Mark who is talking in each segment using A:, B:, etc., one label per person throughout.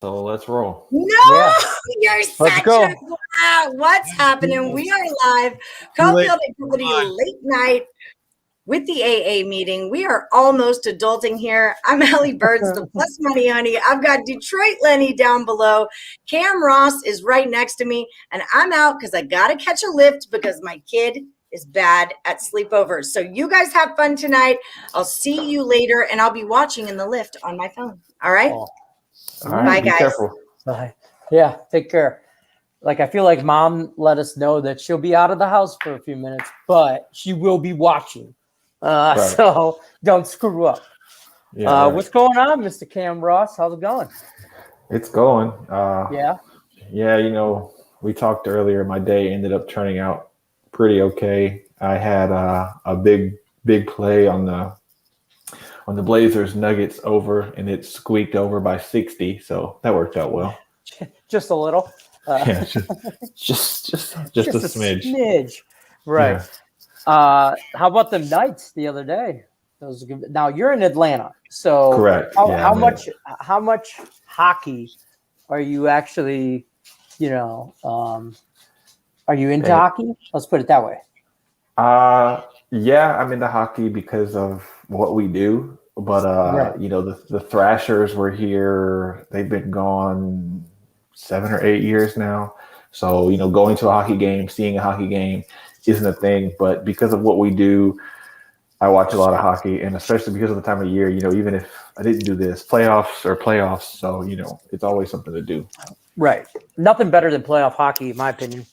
A: So let's roll.
B: No,
C: Yeah.
B: you're
C: Let's
B: such
C: go.
B: a what's happening? We are live. Cofield Ability Late Night with the AA meeting. We are almost adulting here. I'm Ellie Burns, the Plus Money Honey. I've got Detroit Lenny down below. Cam Ross is right next to me, and I'm out because I gotta catch a lift because my kid is bad at sleepovers. So you guys have fun tonight. I'll see you later, and I'll be watching in the lift on my phone. All right.
C: Oh,
A: All right,
B: Bye,
A: be
B: guys.
A: careful.
C: bye. Yeah, take care. Like, I feel like mom let us know that she'll be out of the house for a few minutes, but she will be watching.
A: Right.
C: So don't screw up.
A: Yeah, right.
C: What's going on, Mr. Cam Ross? How's it going?
A: It's going.
C: Yeah.
A: Yeah, we talked earlier. My day ended up turning out pretty okay. I had a big play on the Blazers Nuggets over, and it squeaked over by 60, so that worked out well.
C: Just a little.
A: Yeah, just a smidge.
C: Right.
A: Yeah.
C: How about the Knights the other day? Those now you're in Atlanta, so
A: Correct.
C: How much hockey are you actually? Are you into hockey? Let's put it that way.
A: Yeah, I'm into hockey because of what we do. But
C: Right.
A: the Thrashers were here. They've been gone 7 or 8 years now. So, going to a hockey game, seeing a hockey game isn't a thing. But because of what we do, I watch a lot of hockey, and especially because of the time of year, even if I didn't do this, playoffs are playoffs. So, it's always something to do.
C: Right. Nothing better than playoff hockey, in my opinion.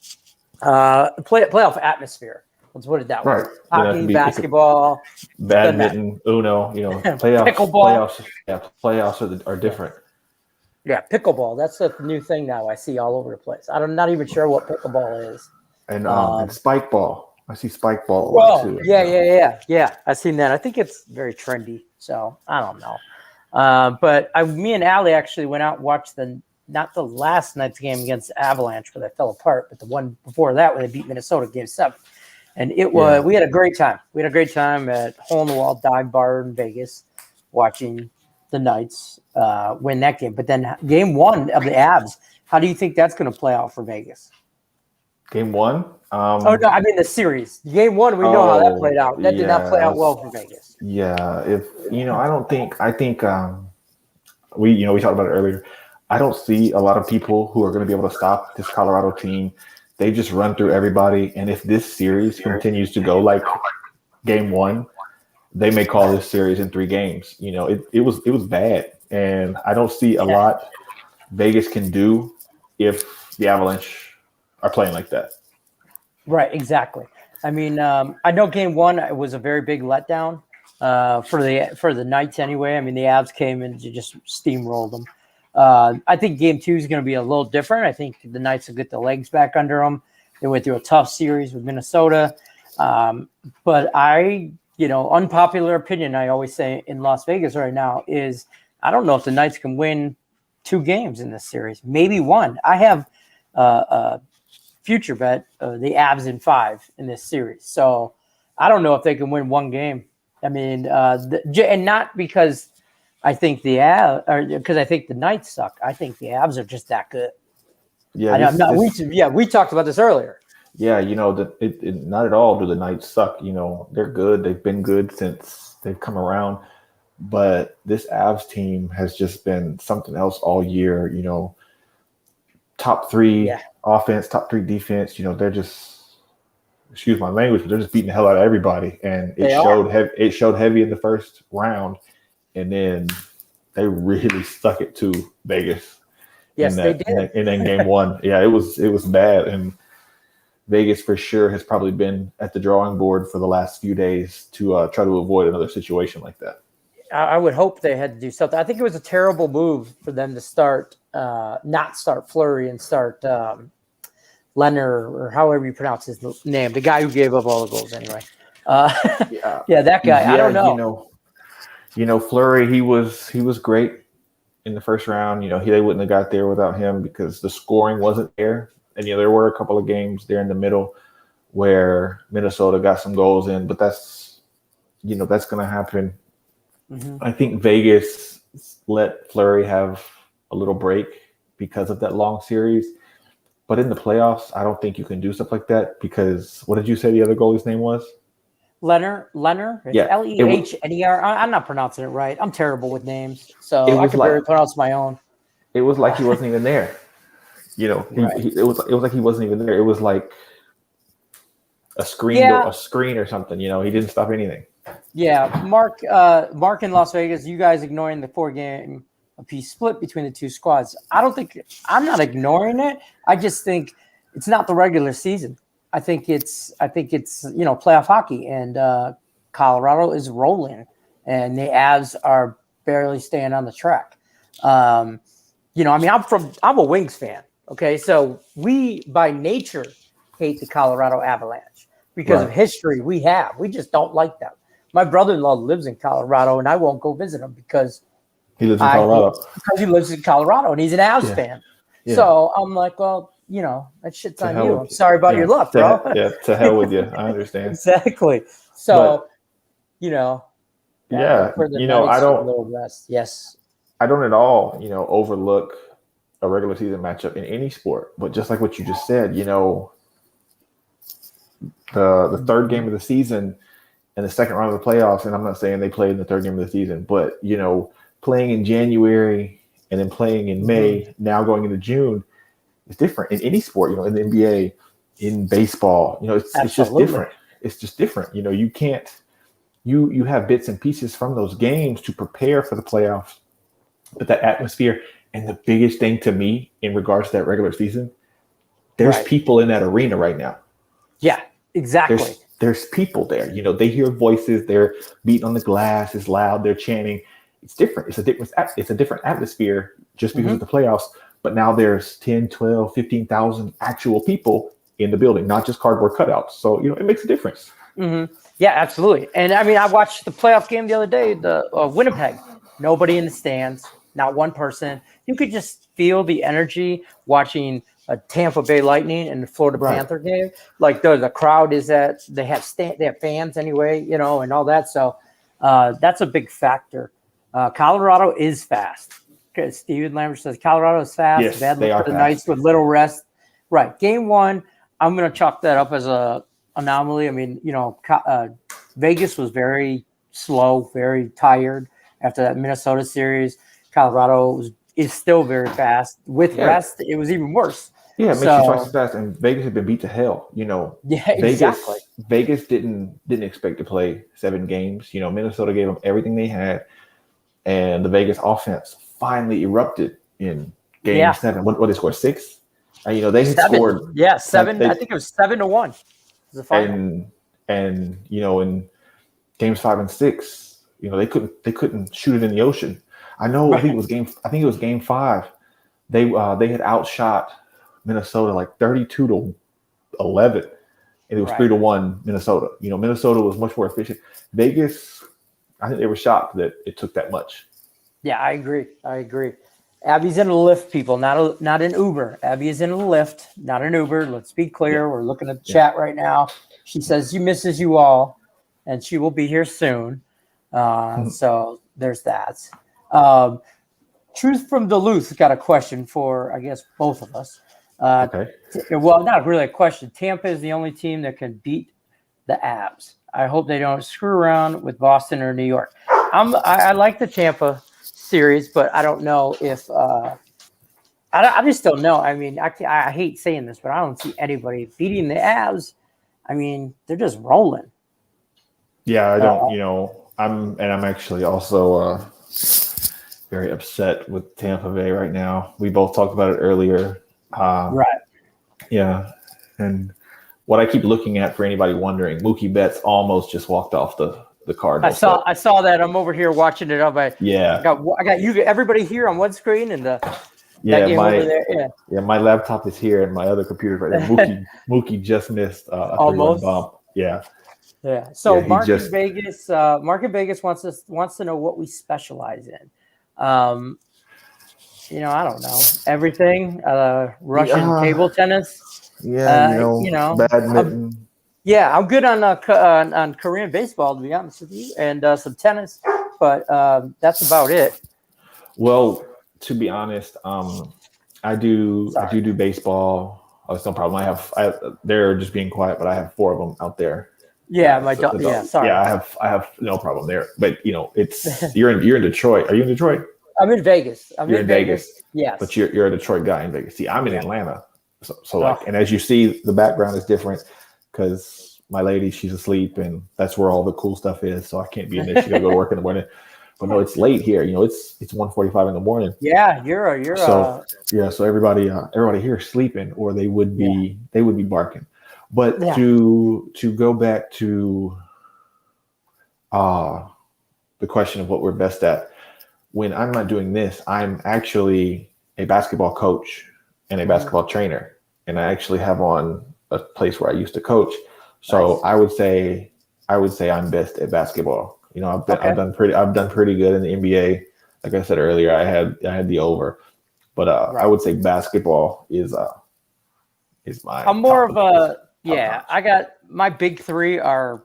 C: Playoff atmosphere. Let's put it that way.
A: Right.
C: Hockey, basketball,
A: badminton, Uno, playoffs.
C: Pickleball.
A: Playoffs are different.
C: Yeah, pickleball. That's a new thing now I see all over the place. I'm not even sure what pickleball is.
A: And spike ball. I see spike ball.
C: Well,
A: too.
C: Yeah. I've seen that. I think it's very trendy. So I don't know. But me and Allie actually went out and watched not the last night's game against Avalanche where they fell apart, but the one before that when they beat Minnesota Game 7. And we had a great time. We had a great time at Hole in the Wall Dive Bar in Vegas watching the Knights win that game. But then game 1 of the Avs, how do you think that's going to play out for Vegas?
A: Game 1?
C: No, I mean the series. Game 1, we know how that played out. That did not play out well for Vegas.
A: Yeah, I think we talked about it earlier. I don't see a lot of people who are going to be able to stop this Colorado team. They just run through everybody, and if this series continues to go like game 1, they may call this series in 3 games. It was bad, and I don't see a lot Vegas can do if the Avalanche are playing like that.
C: Right, exactly. I mean, I know game 1 was a very big letdown for the Knights anyway. I mean, the Avs came and just steamrolled them. I think game 2 is going to be a little different. I think the Knights will get the legs back under them. They went through a tough series with Minnesota. But unpopular opinion, I always say in Las Vegas right now is I don't know if the Knights can win 2 games in this series, maybe 1. I have a future bet the Avs in 5 in this series. So I don't know if they can win 1 game. I mean, and not because I think because I think the Knights suck. I think the Avs are just that good. Yeah, we talked about this earlier.
A: Yeah, not at all do the Knights suck. They're good. They've been good since they've come around. But this Avs team has just been something else all year. Top 3 offense, top 3 defense. They're just, excuse my language, but they're just beating the hell out of everybody. And it showed heavy in the first round. And then they really stuck it to Vegas.
C: Yes, they did.
A: And then game 1, yeah, it was bad. And Vegas for sure has probably been at the drawing board for the last few days to try to avoid another situation like that.
C: I would hope they had to do something. I think it was a terrible move for them to not start Fleury and start Leonard, or however you pronounce his name, the guy who gave up all the goals anyway. That guy. I don't know.
A: Fleury, he was great in the first round. They wouldn't have got there without him because the scoring wasn't there. And there were a couple of games there in the middle where Minnesota got some goals in, but that's going to happen. Mm-hmm. I think Vegas let Fleury have a little break because of that long series. But in the playoffs, I don't think you can do stuff like that because what did you say the other goalie's name was?
C: Leonard. It's
A: Yeah,
C: Lehner. I'm not pronouncing it right. I'm terrible with names, so
A: It
C: I
A: was
C: can
A: like-
C: barely pronounce my own.
A: It was like he wasn't even there. You know,
C: Right.
A: it was like he wasn't even there. It was like a screen or something. You know, he didn't stop anything.
C: Yeah, Mark in Las Vegas, you guys ignoring the 4-game apiece split between the two squads. I'm not ignoring it. I just think it's not the regular season. I think it's playoff hockey, and Colorado is rolling, and the Avs are barely staying on the track. I'm a Wings fan. Okay, so we by nature hate the Colorado Avalanche because of history we have. We just don't like them. My brother-in-law lives in Colorado, and I won't go visit him because
A: he lives in Colorado.
C: Because he lives in Colorado, and he's an Avs fan.
A: Yeah.
C: So I'm like, well, that shit's on you. I'm sorry about your luck, bro.
A: To hell with you. I understand.
C: Exactly. So,
A: I
C: don't. A little rest. Yes.
A: I don't at all, overlook a regular season matchup in any sport. But just like what you just said, the third game of the season and the second round of the playoffs, and I'm not saying they played in the third game of the season, but playing in January and then playing in May, now going into June, is different in any sport. In the NBA, in baseball, it's just different. It's just different. You can't. You have bits and pieces from those games to prepare for the playoffs, but that atmosphere and the biggest thing to me in regards to that regular season, there's people in that arena right now.
C: Yeah, exactly.
A: There's people there. They hear voices. They're beating on the glass. It's loud. They're chanting. It's different. It's a different atmosphere just because of the playoffs. But now there's 10, 12, 15,000 actual people in the building, not just cardboard cutouts. So, it makes a difference.
C: Mm-hmm. Yeah, absolutely. And I watched the playoff game the other day, the Winnipeg. Nobody in the stands, not one person. You could just feel the energy watching a Tampa Bay Lightning and the Florida Panther game. Like the crowd is they have fans anyway, and all that. So that's a big factor. Colorado is fast. Because Steven Lambert says Colorado is fast.
A: Yes,
C: Bad
A: they
C: luck
A: are
C: for the
A: fast.
C: Knights with little rest. Right. Game 1, I'm going to chalk that up as a anomaly. I mean, Vegas was very slow, very tired after that Minnesota series. Colorado is still very fast. With rest, it was even worse.
A: Yeah, it makes you twice as fast. And Vegas had been beat to hell.
C: Yeah,
A: Vegas,
C: exactly.
A: Vegas didn't expect to play 7 games. Minnesota gave them everything they had, and the Vegas offense finally erupted in Game 7. What they scored 6? They had
C: 7.
A: scored
C: 7. I think it was 7-1. The final.
A: And in games 5 and 6, they couldn't shoot it in the ocean. I know. Right. I think it was game 5. They had outshot Minnesota like 32-11, and it was 3-1 Minnesota. Minnesota was much more efficient. Vegas, I think they were shocked that it took that much.
C: Yeah, I agree. Abby's in a Lyft, people, not an Uber. Abby is in a Lyft, not an Uber. Let's be clear. Yeah. We're looking at the chat right now. She says she misses you all, and she will be here soon. So there's that. Truth from Duluth got a question for, I guess, both of us.
A: Okay.
C: Well, not really a question. Tampa is the only team that can beat the Avs. I hope they don't screw around with Boston or New York. I like the Tampa series, but I don't know if I just don't know. I mean, I hate saying this, but I don't see anybody beating the Avs. I mean, they're just rolling.
A: Yeah, I don't. I'm actually also very upset with Tampa Bay right now. We both talked about it earlier.
C: Right.
A: Yeah, and what I keep looking at for anybody wondering, Mookie Betts almost just walked off the Cardinals.
C: I saw that. I'm over here watching it. I got you. Everybody here on one screen and over there.
A: Yeah, my laptop is here and my other computer's right there. Mookie just missed a
C: almost
A: 3-1 bump. Yeah.
C: Yeah. So Mark in Vegas wants to know what we specialize in. I don't know everything. Russian table tennis.
A: Yeah, badminton.
C: I'm good on Korean baseball, to be honest with you, and some tennis, but that's about it.
A: Well, to be honest, I do baseball. Oh, it's no problem. They're just being quiet, but I have 4 of them out there.
C: Yeah, my dog. Yeah, sorry.
A: Yeah, I have no problem there. But it's you're in Detroit. Are you in Detroit?
C: I'm in Vegas.
A: You're in Vegas.
C: Yes.
A: But you're a Detroit guy in Vegas. See, I'm in Atlanta. So like, and as you see, the background is different because my lady, she's asleep, and that's where all the cool stuff is. So I can't be in there. She gotta go to work in the morning. But no, it's late here. It's 1:45 in the morning.
C: Yeah,
A: so everybody here is sleeping, or they would be barking. But to go back to the question of what we're best at, when I'm not doing this, I'm actually a basketball coach and a basketball trainer, and I actually have on a place where I used to coach. So nice. I would say I'm best at basketball. I've done pretty good in the NBA. Like I said earlier, I had the over, but I would say basketball is my.
C: I'm more of a I got my big 3 are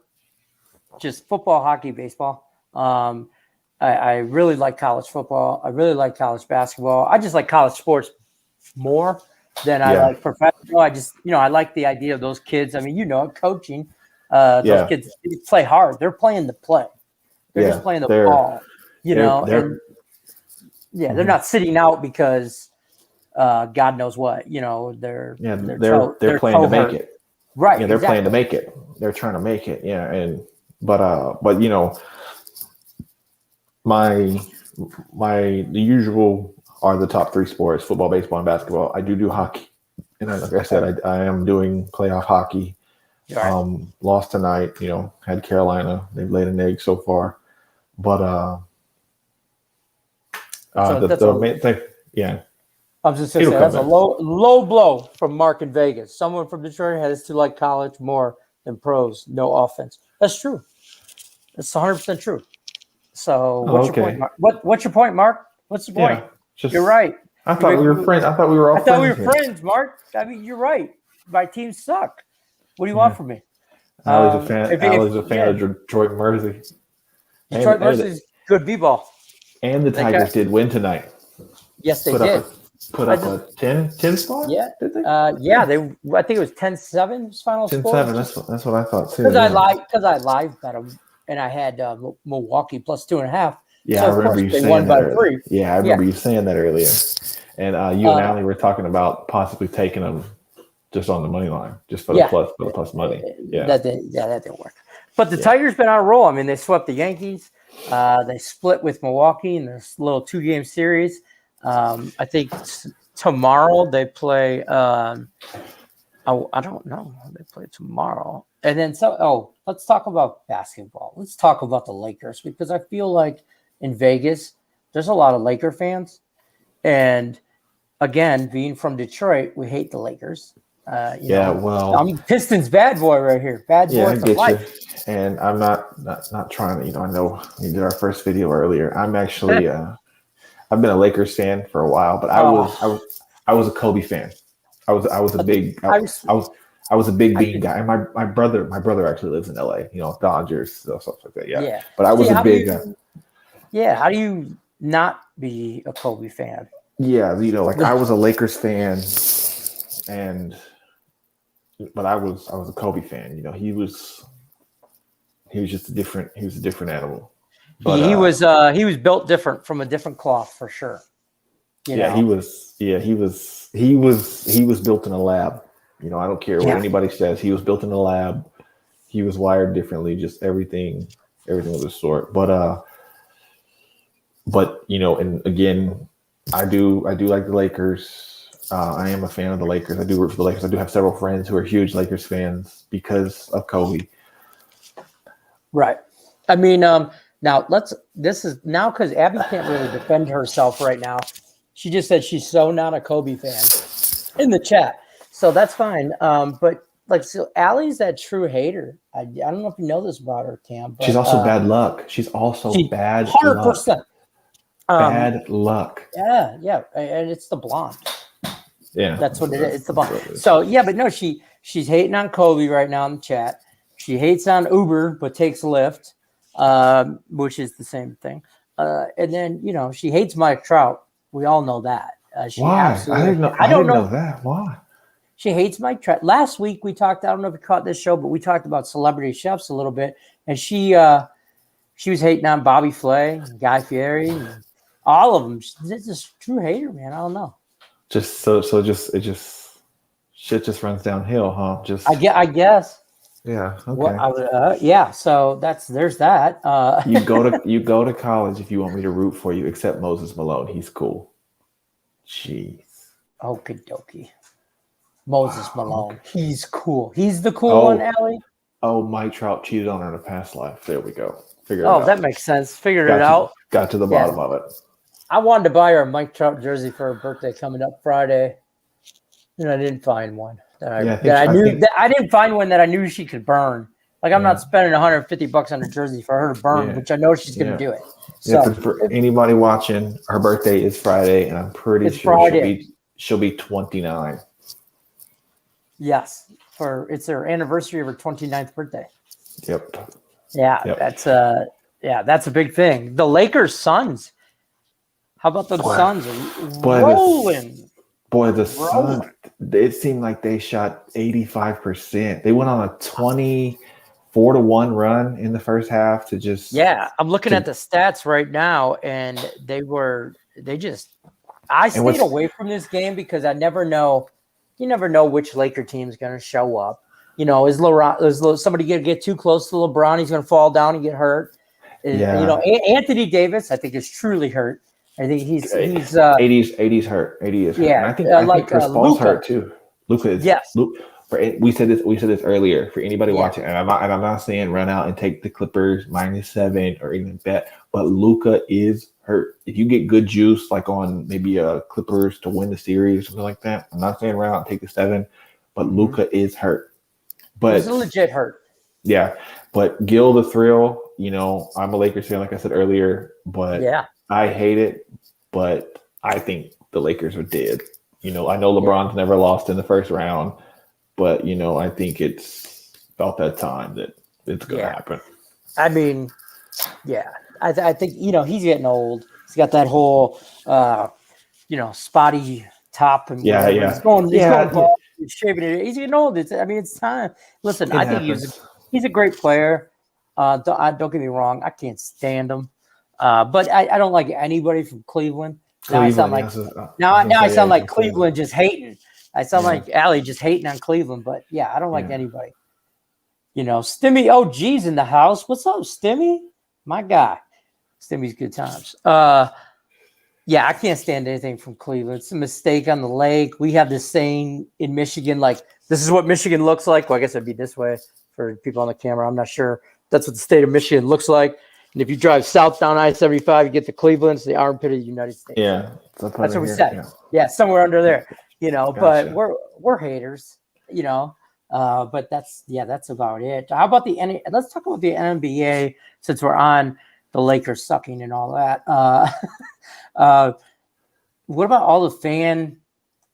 C: just football, hockey, baseball. I really like college football. I really like college basketball. I just like college sports more than I like professional. I just I like the idea of those kids. I mean, coaching. Those kids play hard. They're playing the play. They're just playing the ball, they're not sitting out because God knows what, they're
A: playing to make it.
C: Right.
A: Yeah, they're playing to make it. They're trying to make it. Yeah. But the usual are the top 3 sports: football, baseball, and basketball. I do hockey. And like I said, I am doing playoff hockey. Right. Lost tonight, had Carolina. They've laid an egg so far. But the main thing,
C: I was just going to say that's a low blow from Mark in Vegas. Someone from Detroit has to like college more than pros. No offense. That's true. That's 100% true. So what's your point, Mark? What's your point, Mark? What's the point? You're right.
A: I thought we were friends. I thought we were all friends. I thought we were
C: friends, Mark. I mean, you're right. My teams suck. What do you want from me?
A: Allie's a fan of Detroit Mercy.
C: Detroit Mercy is good b-ball.
A: And the Tigers did win tonight.
C: Yes, they did.
A: Put up a 10 spot?
C: Yeah.
A: Did they?
C: I think it was 10-7 final score.
A: 10-7. That's what I thought too.
C: Because I live bet them, and I had Milwaukee plus 2.5.
A: Yeah,
C: so
A: I remember you saying that.
C: 3.
A: Yeah, I remember you saying that earlier. And you and Allie were talking about possibly taking them just on the money line, just for the plus money. Yeah, that
C: didn't work. But the Tigers been on a roll. I mean, they swept the Yankees. They split with Milwaukee in this little 2-game series. I think tomorrow they play. I don't know. They play tomorrow, and then let's talk about basketball. Let's talk about the Lakers, because I feel like in Vegas there's a lot of Laker fans, and again, being from Detroit, we hate the Lakers. I'm Pistons bad boy right here. Bad boy for life.
A: And I'm not trying to. I know we did our first video earlier. I'm actually. I've been a Lakers fan for a while, but I was a Kobe fan. I was a big Bean guy. And my brother actually lives in LA. Dodgers, stuff like that. Yeah. But I was a big.
C: How do you not be a Kobe fan?
A: Yeah, I was a Lakers fan, but I was a Kobe fan. He was just a different animal. But,
C: he was built different, from a different cloth for sure.
A: He was built in a lab. I don't care what anybody says. He was built in a lab. He was wired differently. Just everything was a sort. But and again, I do like the Lakers. I am a fan of the Lakers. I do root for the Lakers. I do have several friends who are huge Lakers fans because of Kobe.
C: Right. I mean, because Abby can't really defend herself right now. She just said she's so not a Kobe fan in the chat. So that's fine. But Allie's that true hater. I don't know if you know this about her, Cam. But,
A: she's also bad luck. She's also bad
C: 100%.
A: luck. Bad luck.
C: Yeah. And it's the blonde.
A: Yeah.
C: That's what it is. It's the blonde. So, but no, she's hating on Kobe right now in the chat. She hates on Uber, but takes Lyft, which is the same thing. And then, she hates Mike Trout. We all know that. She
A: Why?
C: absolutely.
A: I didn't know.
C: I don't
A: didn't
C: know.
A: know that. Why?
C: She hates Mike Trout. Last week we talked. I don't know if you caught this show, but we talked about celebrity chefs a little bit, and she was hating on Bobby Flay, Guy Fieri, and all of them. She's just a true hater, man. I don't know.
A: Just shit just runs downhill, huh? Just
C: I guess.
A: yeah. Okay.
C: Well, yeah. So there's that.
A: you go to college if you want me to root for you, except Moses Malone. He's cool. Jeez.
C: Okie dokie. Moses Malone. He's cool. He's the cool one, Allie.
A: Oh, Mike Trout cheated on her in a past life. There we go. Figured it out.
C: Oh, that makes sense. Figured it out.
A: Got to the bottom of it.
C: I wanted to buy her a Mike Trout jersey for her birthday coming up Friday, and I didn't find one I didn't find one that I knew she could burn. Like I'm not spending $150 on a jersey for her to burn, which I know she's going to do it. So
A: for anybody watching, her birthday is Friday, and I'm pretty sure she'll be 29.
C: Yes, it's her anniversary of her 29th birthday.
A: Yep.
C: Yeah, that's a big thing. The Lakers Suns. How about the Suns rolling?
A: The Suns. It seemed like they shot 85%. They went on a 24-1 run in the first half to just.
C: Yeah, I'm looking at the stats right now, and I stayed away from this game because I never know. You never know which Laker team is going to show up. You know, is somebody going to get too close to LeBron? He's going to fall down and get hurt.
A: Yeah.
C: You know, Anthony Davis, I think, is truly hurt. I think he's
A: 80's hurt. 80 is hurt.
C: Yeah,
A: And I think Chris Paul's hurt too. Luka is.
C: Yes.
A: We said this earlier. For anybody watching, and I'm not saying run out and take the Clippers -7 or even bet, but Luka is hurt. If you get good juice, like on maybe Clippers to win the series or something like that, I'm not saying run out and take the 7, but Luka is hurt. But
C: he's legit hurt.
A: Yeah, but Gil the Thrill, you know, I'm a Lakers fan, like I said earlier, but I hate it. But I think the Lakers are dead. You know, I know LeBron's never lost in the first round, but you know, I think it's about that time that it's going to happen.
C: I mean, I think you know he's getting old. He's got that whole, spotty top, and he's going bald, he's shaving it. He's getting old. It's time. Listen, I think he's a great player. Don't get me wrong. I can't stand him, but I don't like anybody from Cleveland. Now I sound like Cleveland just hating. I sound like Allie just hating on Cleveland, but I don't like anybody. You know, Stimmy OG's in the house. What's up, Stimmy? My guy. Stimmy's good times. I can't stand anything from Cleveland. It's a mistake on the lake. We have this saying in Michigan, like, this is what Michigan looks like. Well, I guess it'd be this way for people on the camera. I'm not sure. That's what the state of Michigan looks like. And if you drive south down I-75, you get to Cleveland. It's the armpit of the United States.
A: Yeah.
C: That's what we said. Yeah, somewhere under there. You know, but we're haters, you know. But that's about it. How about let's talk about the NBA since we're on the Lakers sucking and all that. What about all the fan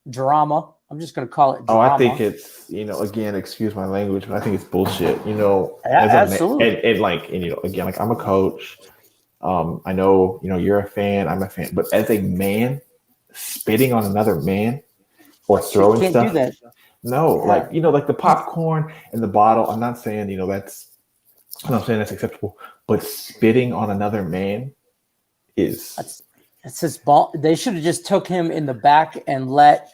C: drama? I'm just going to call it drama.
A: I think it's, you know, again, excuse my language, but I think it's bullshit. You know,
C: absolutely.
A: Again, like I'm a coach. I know, you know, you're a fan. I'm a fan. But as a man, spitting on another man or throwing
C: you can't
A: stuff.
C: Do that.
A: No, like, you know, like the popcorn and the bottle. I'm not saying, you know, I'm not saying that's acceptable, but spitting on another man is.
C: It's his ball. They should have just took him in the back and let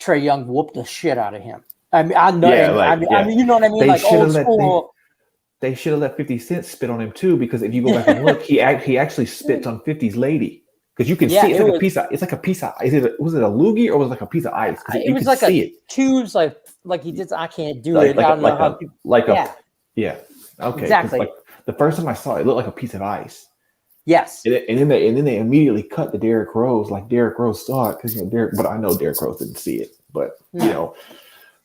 C: Trae Young whoop the shit out of him. I mean, I know. I mean, you know what I mean?
A: They
C: like old school.
A: They should have let 50 Cent spit on him too, because if you go back and look, he actually spits on 50's lady. Because you can see it's like a piece of. Was it a loogie or was it like a piece of ice?
C: It was like a tubes, like he did. I can't do it. I don't know how.
A: Okay.
C: Exactly.
A: Like the first time I saw it, it looked like a piece of ice.
C: Yes.
A: And then they immediately cut to Derrick Rose, like Derrick Rose saw it, because but I know Derrick Rose didn't see it. But you know,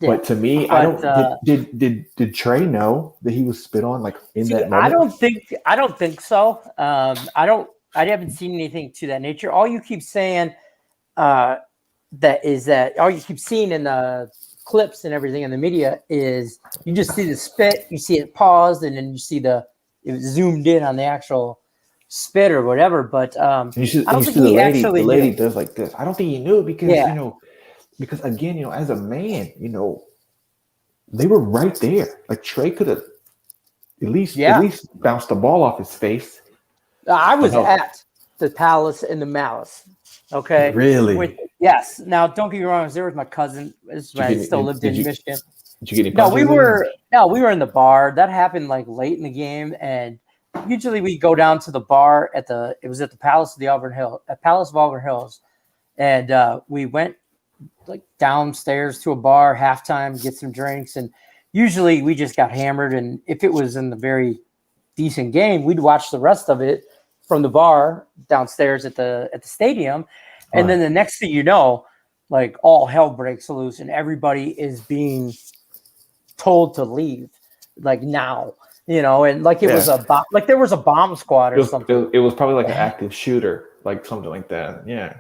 A: but to me, did Trae know that he was spit on, like in that moment?
C: I don't think so. I haven't seen anything to that nature. All you keep saying all you keep seeing in the clips and everything in the media is you just see the spit, you see it paused, and then you see it zoomed in on the actual spit or whatever. But
A: And you see,
C: I don't
A: you
C: think
A: see the
C: he
A: lady.
C: actually
A: The lady
C: knew.
A: does like this. I don't think he knew because
C: Yeah.
A: because again, as a man, they were right there. Like Trey could have at
C: Yeah.
A: least bounced the ball off his face.
C: I
A: But
C: was
A: no,
C: at the Palace and the Malice. Okay.
A: really.
C: Yes. Now, don't get me wrong. I was there with my cousin. This is when I
A: Did you
C: still
A: get
C: lived
A: did
C: in
A: you
C: Michigan.
A: did you get any
C: No, we
A: punches in?
C: were no, we were in the bar. That happened like late in the game, and usually we go down to the bar at the. It was at the Palace of the Auburn Hill, at Palace of Auburn Hills, and we went like downstairs to a bar halftime, get some drinks, and usually we just got hammered. And if it was in the very decent game, we'd watch the rest of it from the bar downstairs at the stadium, and then
A: Right.
C: the next thing you know, like all hell breaks loose, and everybody is being told to leave like now, and like it was
A: Yeah.
C: a bomb, like there was a bomb squad
A: It
C: or
A: was,
C: something.
A: it was probably like an active shooter, like something like that. Yeah.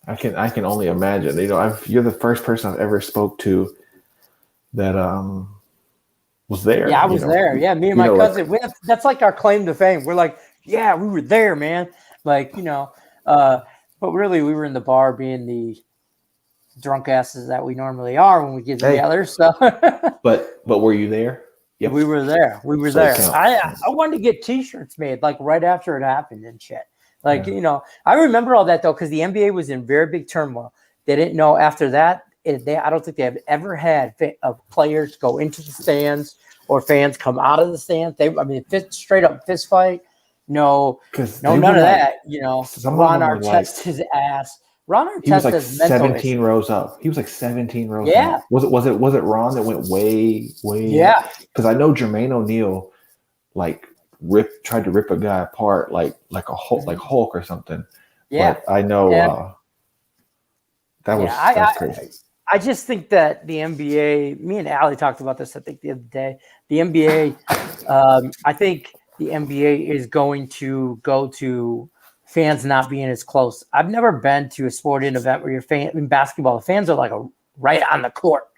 A: I can only imagine. You're the first person I've ever spoke to that was there.
C: Yeah, I was there. Yeah, me and my
A: like,
C: cousin. That's like our claim to fame. We're like, yeah, we were there, man. Like, but really, we were in the bar being the drunk asses that we normally are when we get
A: Hey.
C: together. So
A: but were you there? Yep.
C: we were there. We were
A: So it
C: there.
A: counts.
C: I wanted to get T-shirts made like right after it happened and shit. Like, I remember all that though, because the NBA was in very big turmoil. They didn't know after that. I don't think they have ever had players go into the stands or fans come out of the stands. Straight up fist fight. No, none of that.
A: some of
C: Ron
A: them were
C: Artest his ass. Ron
A: he was
C: Artest
A: like
C: has mental
A: 17
C: issues.
A: rows up. He was like 17 rows
C: Yeah.
A: up. Was it Ron that went way?
C: Yeah.
A: Because I know Jermaine O'Neal like tried to rip a guy apart like a Hulk, like Hulk or something.
C: Yeah.
A: But I know that was that's crazy.
C: I just think that the NBA, me and Allie talked about this, I think the other day, the NBA, I think the NBA is going to go to fans not being as close. I've never been to a sporting event where in basketball, the fans are like right on the court.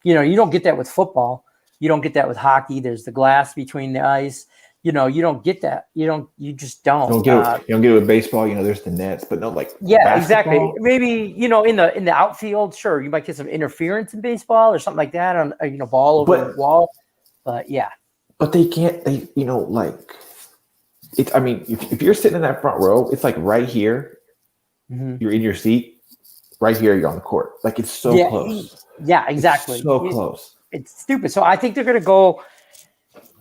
C: You don't get that with football. You don't get that with hockey. There's the glass between the ice. You don't get that. You just don't.
A: You don't get it with baseball. There's the nets, but no, like
C: yeah,
A: basketball.
C: exactly. Maybe in the outfield, sure, you might get some interference in baseball or something like that on ball over the wall. But yeah,
A: but they can't. Like it's. I mean, if you're sitting in that front row, it's like right here.
C: Mm-hmm.
A: You're in your seat. Right here, you're on the court. Like it's so close.
C: Yeah, exactly.
A: It's so close.
C: It's stupid. So I think they're going to go.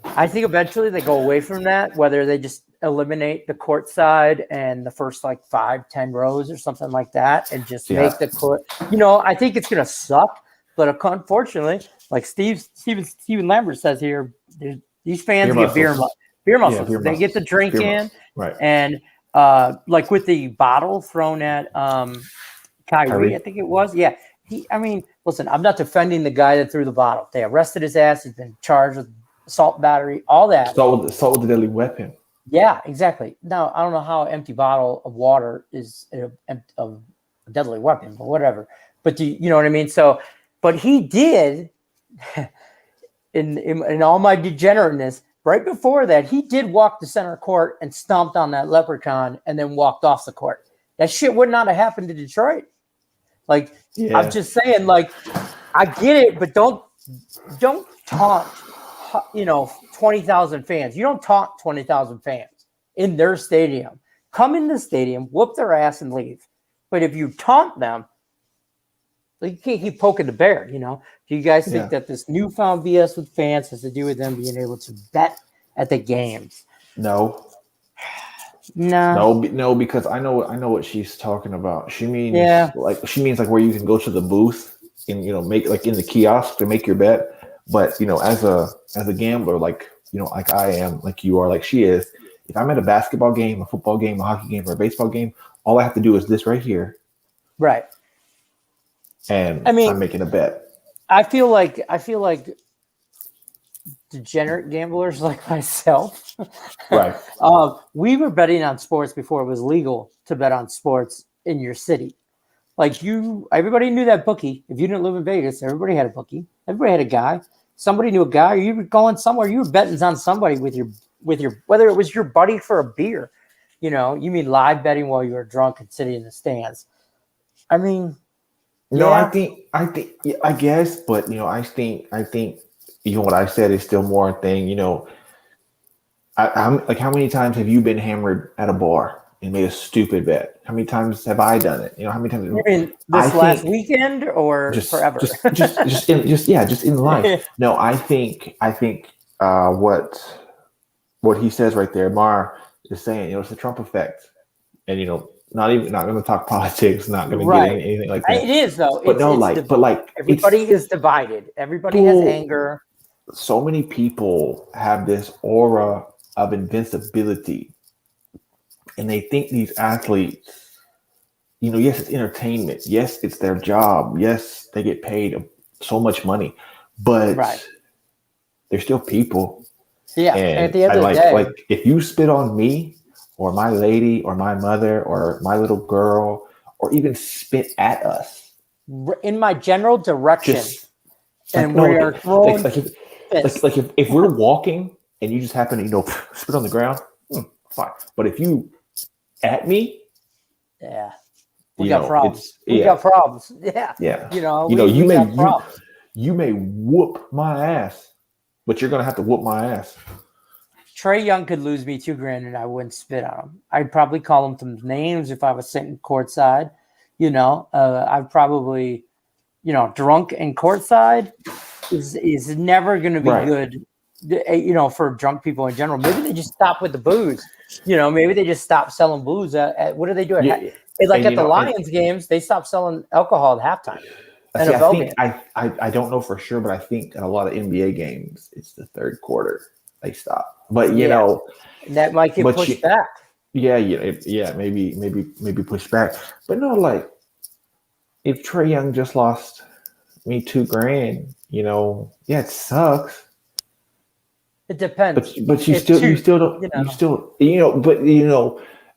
C: I think eventually they go away from that, whether they just eliminate the court side and the first like 5-10 rows or something like that, and just make the court. I think it's going to suck, but unfortunately, like Steven Lambert says here, these fans get beer muscles. Yeah, they get the drink in,
A: right?
C: And like with the bottle thrown at Kyrie, I think it was. Yeah, listen, I'm not defending the guy that threw the bottle. They arrested his ass. He's been charged with assault, battery, all that.
A: Assault with the deadly weapon.
C: Yeah, exactly. Now, I don't know how an empty bottle of water is a deadly weapon, but whatever. But you know what I mean? So, but he did, in all my degenerateness, right before that, he did walk to center court and stomped on that leprechaun and then walked off the court. That shit would not have happened to Detroit. Like, I'm just saying, like, I get it, but don't taunt 20,000 fans. You don't taunt 20,000 fans in their stadium. Come in the stadium, whoop their ass, and leave. But if you taunt them, you can't keep poking the bear. Do you guys think that this newfound BS with fans has to do with them being able to bet at the games?
A: No, because I know what she's talking about. She means like where you can go to the booth and make like in the kiosk to make your bet. But as a gambler, like like I am, like you are, like she is, if I'm at a basketball game, a football game, a hockey game, or a baseball game, all I have to do is this right here.
C: Right.
A: And I'm making a bet.
C: I feel like degenerate gamblers like myself.
A: Right.
C: We were betting on sports before it was legal to bet on sports in your city. Like everybody knew that bookie. If you didn't live in Vegas, everybody had a bookie. Everybody had a guy. Somebody knew a guy. Or you were going somewhere. You were betting on somebody with your whether it was your buddy for a beer. You know, you mean live betting while you were drunk and sitting in the stands? I mean,
A: No,
C: yeah.
A: I think, yeah, I guess, but I think, even what I said is still more a thing. I'm like, how many times have you been hammered at a bar and made a stupid bet? How many times have I done it? How many times?
C: You mean
A: I
C: this last
A: think
C: weekend or
A: just,
C: forever?
A: just in life. No, I think, what he says right there, Mar is saying, it's the Trump effect, and not going to talk politics, not going to get
C: Right.
A: anything like that.
C: It is though.
A: But
C: Everybody is divided. Everybody has anger.
A: So many people have this aura of invincibility, and they think these athletes, yes, it's entertainment, yes, it's their job, yes, they get paid so much money, but they're still people.
C: Yeah,
A: and
C: at the end of the day,
A: like if you spit on me or my lady or my mother or my little girl, or even spit at us
C: in my general direction, and
A: we
C: are throwing
A: if we're walking and you just happen to spit on the ground, fine. But if you at me,
C: we got problems. We got problems. Yeah.
A: You may whoop my ass, but you're gonna have to whoop my ass.
C: Trae Young could lose me $2,000 and I wouldn't spit on him. I'd probably call him some names if I was sitting courtside. I'd probably, drunk and courtside is never going to be good, for drunk people in general. Maybe they just stop with the booze. Maybe they just stop selling booze. What do they do? At the Lions games, they stop selling alcohol at halftime.
A: I don't know for sure, but I think at a lot of NBA games, it's the third quarter they stop. But
C: that might get pushed back.
A: Maybe pushed back. But no, like if Trae Young just lost me $2,000, it sucks.
C: It depends.
A: But you still don't,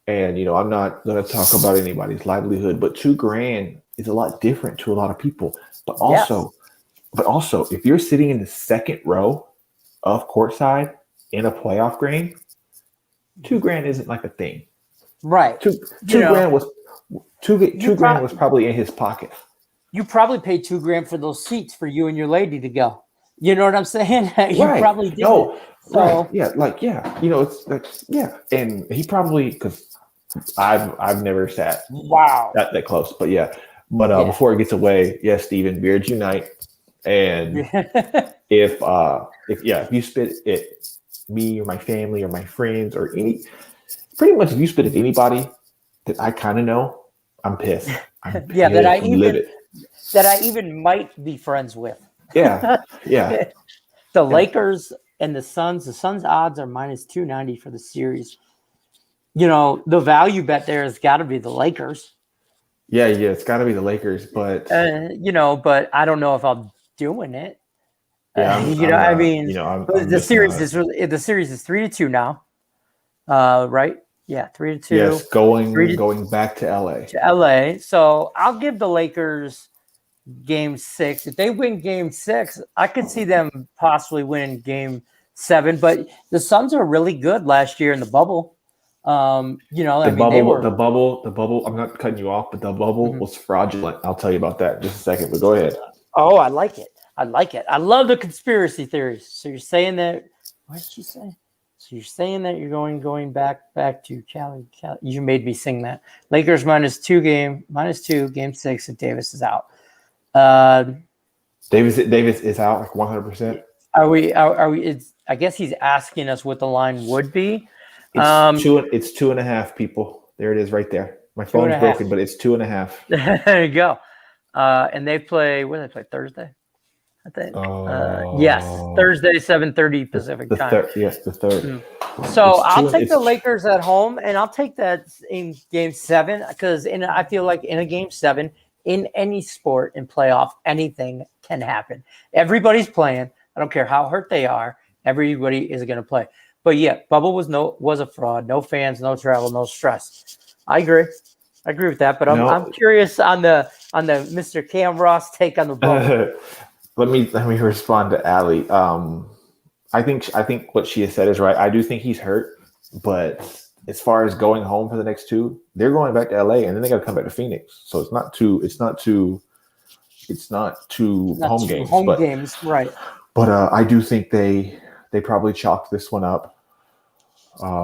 A: and I'm not gonna talk about anybody's livelihood, but $2,000 is a lot different to a lot of people. But also, if you're sitting in the second row of courtside in a playoff game, $2,000 isn't like a thing.
C: Right.
A: $2,000 was probably in his pocket.
C: You probably paid $2,000 for those seats for you and your lady to go. You know what I'm saying? Probably did.
A: No. So, it's like, and he probably, because I've never sat that close, but before it gets away, Steven, beards unite. And if you spit at me or my family or my friends or pretty much if you spit at anybody that I kind of know, I'm pissed.
C: That I even might be friends with.
A: Yeah.
C: The Lakers and the Suns odds are -290 for the series. The value bet there has got to be the Lakers.
A: Yeah, it's got to be the Lakers, but
C: but I don't know if I'm doing it.
A: Yeah,
C: the series is 3-2 now. Right? Yeah, 3-2.
A: Yes, going back to LA.
C: So I'll give the Lakers Game 6. If they win Game 6, I could see them possibly winning Game 7. But the Suns are really good last year in the bubble.
A: The bubble. I'm not cutting you off, but the bubble was fraudulent. I'll tell you about that in just a second. But go ahead.
C: Oh, I like it. I love the conspiracy theories. So you're saying that? What did she say? So you're saying that you're going back to Cali. You made me sing that. Lakers -2 Game 6 if Davis is out.
A: Davis is out like 100%.
C: Are we? I guess he's asking us what the line would be.
A: It's 2.5 people. There it is, right there. My phone's broken, but it's 2.5.
C: There you go. And they play. When do they play? Thursday, I think. Yes, Thursday, 7:30 Pacific time.
A: Yes, the third.
C: So I'll take the Lakers at home, and I'll take that in Game 7 because I feel like in a Game 7 in any sport in playoff, anything can happen. Everybody's playing. I don't care how hurt they are. Everybody is going to play. But bubble was a fraud. No fans, no travel, no stress. I agree with that. But I'm curious on the Mr. Cam Ross take on the bubble.
A: Let me respond to Allie. I think what she has said is right. I do think he's hurt, but as far as going home for the next two, they're going back to LA and then they got to come back to Phoenix. So it's not two home games.
C: Home games, right?
A: But I do think they probably chalked this one up.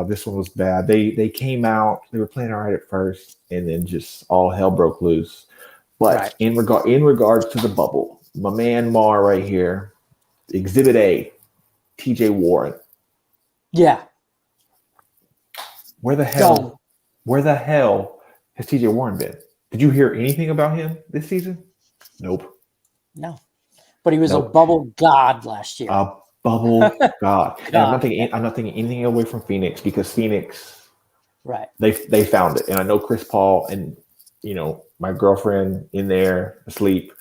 A: This one was bad. They came out. They were playing all right at first, and then just all hell broke loose. But
C: Right.
A: in regards to the bubble, my man Mar right here, Exhibit A, T.J. Warren.
C: Yeah.
A: Where the hell has T.J. Warren been? Did you hear anything about him this season? Nope.
C: No. But he was
A: Nope.
C: a bubble god last year.
A: A bubble god. And I'm
C: God.
A: not taking anything away from Phoenix because Phoenix,
C: Right.
A: they found it. And I know Chris Paul and my girlfriend in there asleep.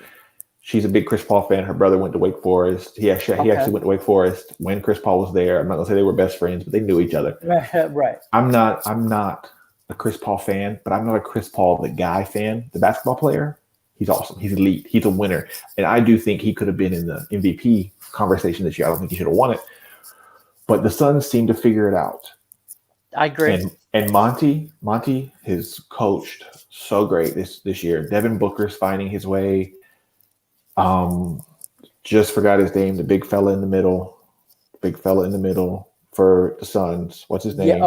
A: She's a big Chris Paul fan. Her brother went to Wake Forest. He actually went to Wake Forest when Chris Paul was there. I'm not gonna say they were best friends, but they knew each other.
C: Right.
A: I'm not a Chris Paul fan, but I'm not a Chris Paul the guy fan. The basketball player, he's awesome. He's elite. He's a winner, and I do think he could have been in the MVP conversation this year. I don't think he should have won it, but the Suns seem to figure it out.
C: I agree.
A: And Monty has coached so great this year. Devin Booker's finding his way. Just forgot his name. The big fella in the middle for the Suns. What's his name?
C: Yeah.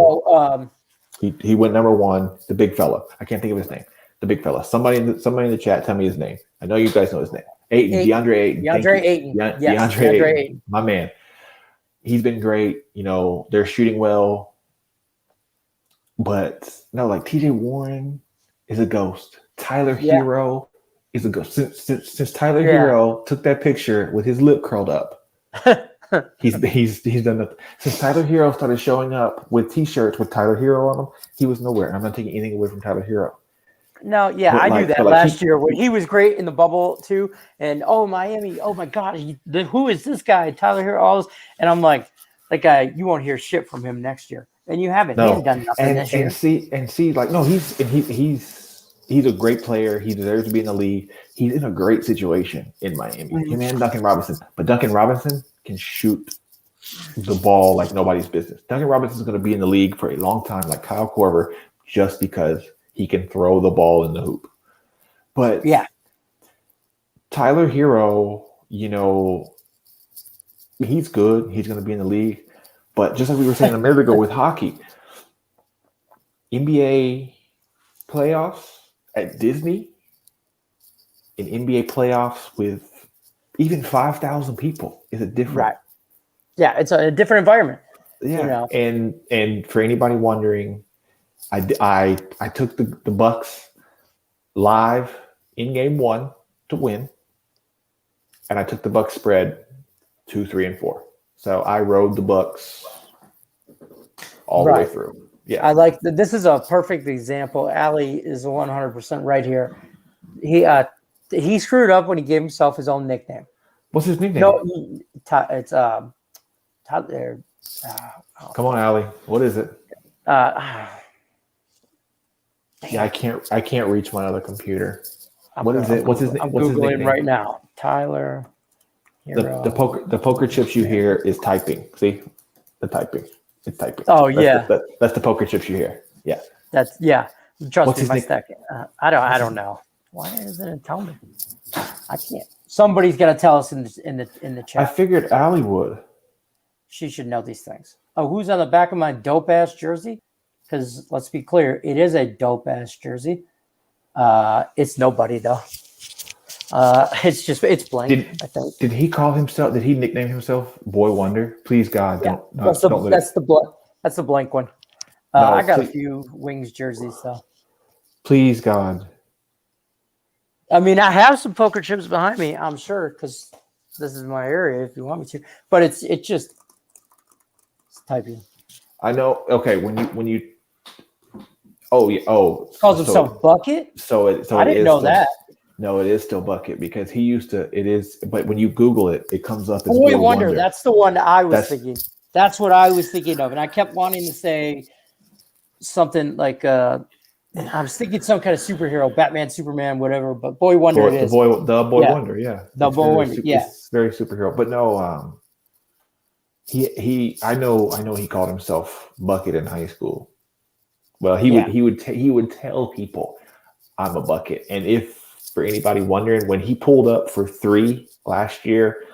A: He went number one. The big fella. I can't think of his name. The big fella. Somebody in the chat, tell me his name. I know you guys know his name. DeAndre Ayton.
C: DeAndre Ayton. Yes,
A: DeAndre Ayton. My man. He's been great. They're shooting well. But no, like TJ Warren is a ghost. Tyler Hero is a ghost. Since Tyler Hero took that picture with his lip curled up, he's done nothing. Since Tyler Hero started showing up with T-shirts with Tyler Hero on them, he was nowhere. And I'm not taking anything away from Tyler Hero.
C: No, yeah,
A: But
C: I knew that last year when he was great in the bubble too. And Miami, oh my God, who is this guy? Tyler Hero, and I'm like, that guy, you won't hear shit from him next year. And you haven't.
A: No.
C: He hasn't done nothing this year.
A: And see, like, no, he's a great player. He deserves to be in the league. He's in a great situation in Miami.
C: Mm-hmm.
A: Him and Duncan Robinson. But Duncan Robinson can shoot the ball like nobody's business. Duncan Robinson is going to be in the league for a long time, like Kyle Korver, just because he can throw the ball in the hoop. But
C: yeah,
A: Tyler Hero, he's good. He's going to be in the league. But just like we were saying a minute ago with hockey, NBA playoffs at Disney, in NBA playoffs with even 5,000 people is a different.
C: right. Yeah, it's a different environment.
A: Yeah, and for anybody wondering, I took the Bucks live in game 1 to win, and I took the Bucks spread 2, 3, and 4. So I rode the Bucks all the way through. Yeah,
C: I like that. This is a perfect example. Allie is 100% right here. He screwed up when he gave himself his own nickname.
A: What's his nickname?
C: No, it's Tyler.
A: Come on, Allie. What is it?
C: Yeah,
A: I can't reach my other computer. What is it? What's his name?
C: I'm
A: What's his
C: Googling
A: nickname?
C: right now. Tyler Hero.
A: The poker chips you hear is typing. See, the typing. It's typing.
C: Oh, yeah.
A: That's the poker chips you hear. Yeah.
C: That's Trust
A: What's
C: me,
A: his
C: my
A: nick-
C: stack. I don't know. Why isn't it telling me? I can't. Somebody's got to tell us in the
A: I
C: chat.
A: figured Allie would.
C: She should know these things. Oh, who's on the back of my dope ass jersey? Because let's be clear, it is a dope ass jersey. It's nobody though. It's blank. I think.
A: Did he call himself? Did he nickname himself Boy Wonder? Please God,
C: Yeah,
A: don't let
C: that's the blank one. I got a
A: please.
C: few Wings jerseys though.
A: Please God.
C: I mean, I have some poker chips behind me, I'm sure, because this is my area. If you want me to, but it's typing.
A: I know. Okay, when you. Oh yeah. Oh.
C: Calls himself Bucket.
A: So
C: I didn't know that.
A: No, it is still Bucket because he used to. It is, but when you Google it, it comes up as
C: Boy Wonder. That's the one I was thinking. That's what I was thinking of, and I kept wanting to say something like I was thinking some kind of superhero, Batman, Superman, whatever. But Boy Wonder, it is
A: the boy Wonder. Yeah,
C: the Boy Wonder. Yeah,
A: it's very superhero. But no, he. I know. He called himself Bucket in high school. Well,
C: Yeah.
A: he would tell people, "I'm a bucket." And if for anybody wondering, when he pulled up for 3 last year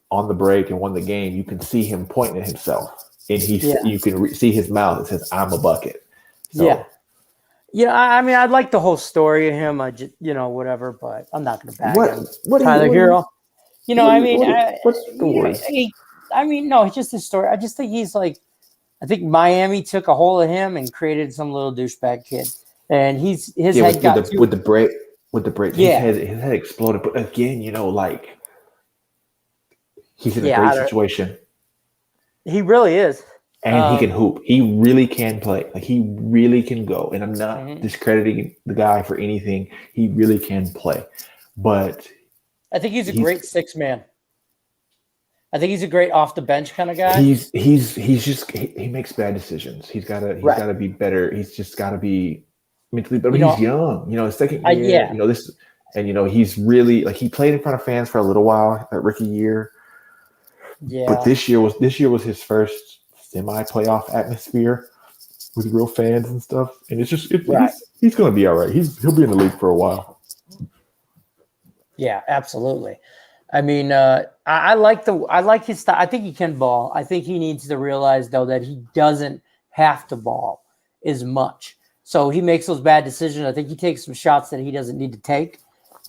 A: on the break and won the game, you can see him pointing at himself, and you can see his mouth. It says, "I'm a bucket." So,
C: Yeah. I mean, I like the whole story of him. I just, whatever, but I'm not going to bag him. Tyler Hero.
A: What's the worst?
C: No, it's just his story. I just think he's like, I think Miami took a hold of him and created some little douchebag kid, and his head got
A: with the break.
C: Yeah.
A: His head exploded. But again, like he's in a
C: Yeah,
A: great situation,
C: he really is.
A: and he can hoop. He really can play. Like he really can go. And I'm not
C: Mhm.
A: discrediting the guy for anything. He really can play, but
C: I think he's a great 6-man. I think he's a great off the bench kind of guy.
A: He's just he makes bad decisions. He's gotta be better. He's just gotta be mentally better. But he's young. His second year. This, and he's really like he played in front of fans for a little while that rookie year.
C: Yeah.
A: But this year was his first semi-playoff atmosphere with real fans and stuff. And it's just he's gonna be all right. He'll be in the league for a while.
C: Yeah, absolutely. I mean, I like his style. I think he can ball. I think he needs to realize though that he doesn't have to ball as much. So he makes those bad decisions. I think he takes some shots that he doesn't need to take.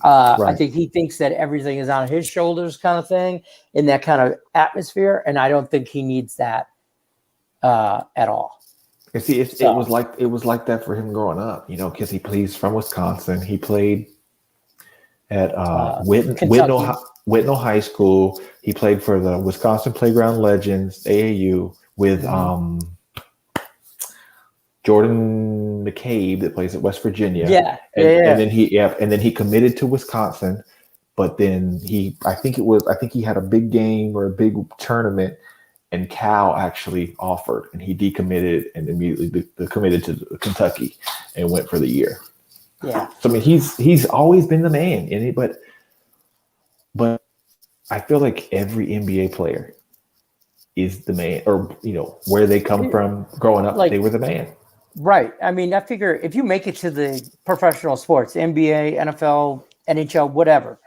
C: I think he thinks that everything is on his shoulders, kind of thing, in that kind of atmosphere, and I don't think he needs that at all.
A: And see, it was like that for him growing up, because he's from Wisconsin. He played at Whitnall High School. He played for the Wisconsin Playground Legends (AAU) with Jordan McCabe that plays at West Virginia. And then he committed to Wisconsin, but then I think he had a big game or a big tournament, and Cal actually offered, and he decommitted and immediately committed to Kentucky and went for the year.
C: Yeah.
A: So I mean, he's always been the man, but I feel like every NBA player is the man, or where they come from growing up, they were the man.
C: Right. I mean, I figure if you make it to the professional sports, NBA, NFL, NHL, whatever,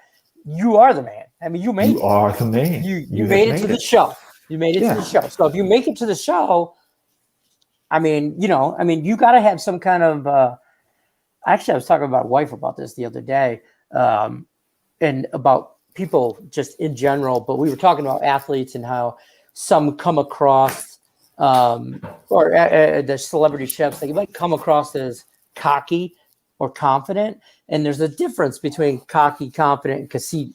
C: you are the man. I mean, you
A: are the man.
C: You made it to the show. You made it to the show. So if you make it to the show, I mean, you got to have some kind of. Actually, I was talking about my wife about this the other day, and about people just in general. But we were talking about athletes and how some come across, or the celebrity chefs, they might come across as cocky or confident. And there's a difference between cocky, confident, and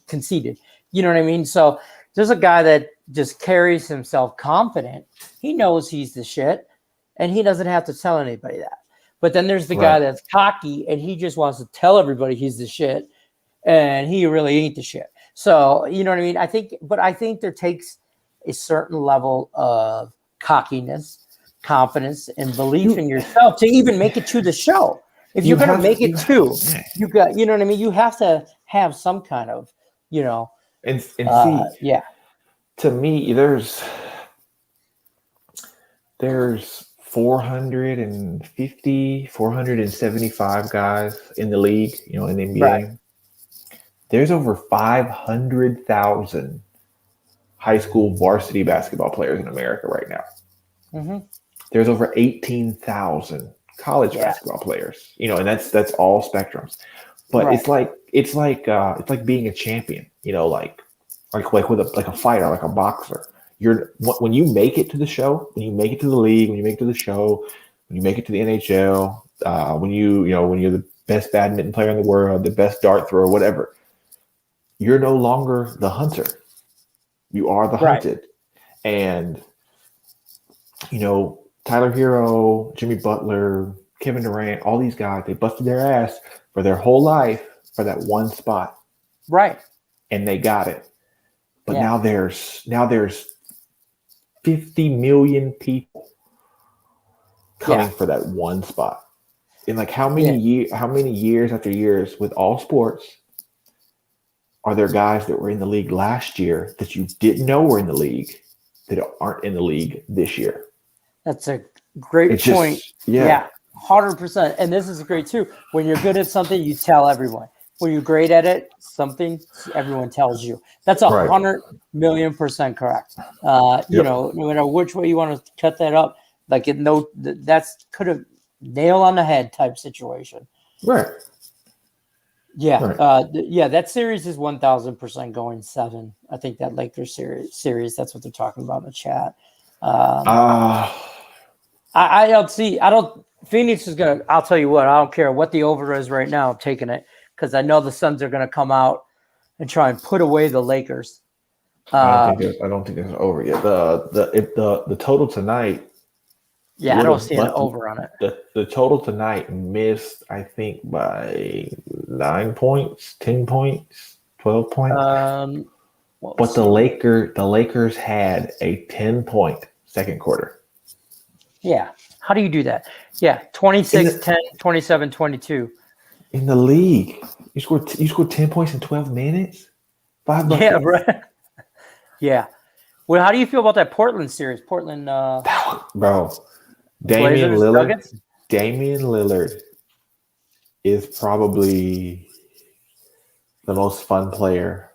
C: conceited. You know what I mean? So there's a guy that just carries himself confident. He knows he's the shit, and he doesn't have to tell anybody that. But then there's the guy that's cocky, and he just wants to tell everybody he's the shit, and he really ain't the shit. So, you know what I mean? I think there takes a certain level of cockiness, confidence, and belief in yourself to even make it to the show. If you're going to make it to, you got, you know what I mean? You have to have some kind of,
A: And see, to me, there's 450, 475 guys in the league, in the NBA. Right. There's over 500,000 high school varsity basketball players in America right now.
C: Mm-hmm. There's
A: over 18,000 college basketball players, and that's all spectrums. But it's like being a champion, like with a fighter, like a boxer. When you make it to the show, when you make it to the league, when you make it to the show, when you make it to the NHL, when you're the best badminton player in the world, the best dart thrower, whatever, you're no longer the hunter. You are the hunted. And, Tyler Hero, Jimmy Butler, Kevin Durant, all these guys, they busted their ass for their whole life for that one spot.
C: Right.
A: And they got it. But now there's 50 million people coming for that one spot. And how many years after years with all sports are there guys that were in the league last year that you didn't know were in the league that aren't in the league this year?
C: That's a Great
A: It's
C: point.
A: just yeah.
C: 100%. And this is great too. When you're good at something, you tell everyone. When you're great at it, something everyone tells you. That's
A: Right.
C: 100,000,000% correct. You
A: Yep.
C: know, no matter which way you want to cut that up, like that's could have nail on the head type situation.
A: Right.
C: Yeah.
A: Right.
C: Yeah. That series is 1,000% going 7. I think that Lakers series. That's what they're talking about in the chat. I don't see. I don't. Phoenix is gonna. I'll tell you what. I don't care what the over is right now. I'm taking it because I know the Suns are gonna come out and try and put away the Lakers.
A: I don't think it's over yet. The total tonight.
C: Yeah, I don't see an over on it.
A: The total tonight missed, I think, by 9 points, 10 points, 12 points. But the Lakers had a 10-point second quarter.
C: Yeah. How do you do that? Yeah, 26, 10, 27, 22.
A: In the league, you scored 10 points in 12 minutes? 5 buckets.
C: Yeah, right. Yeah. Well, how do you feel about that Portland series? Portland,
A: bro. Damian
C: Blazers,
A: Lillard is probably the most fun player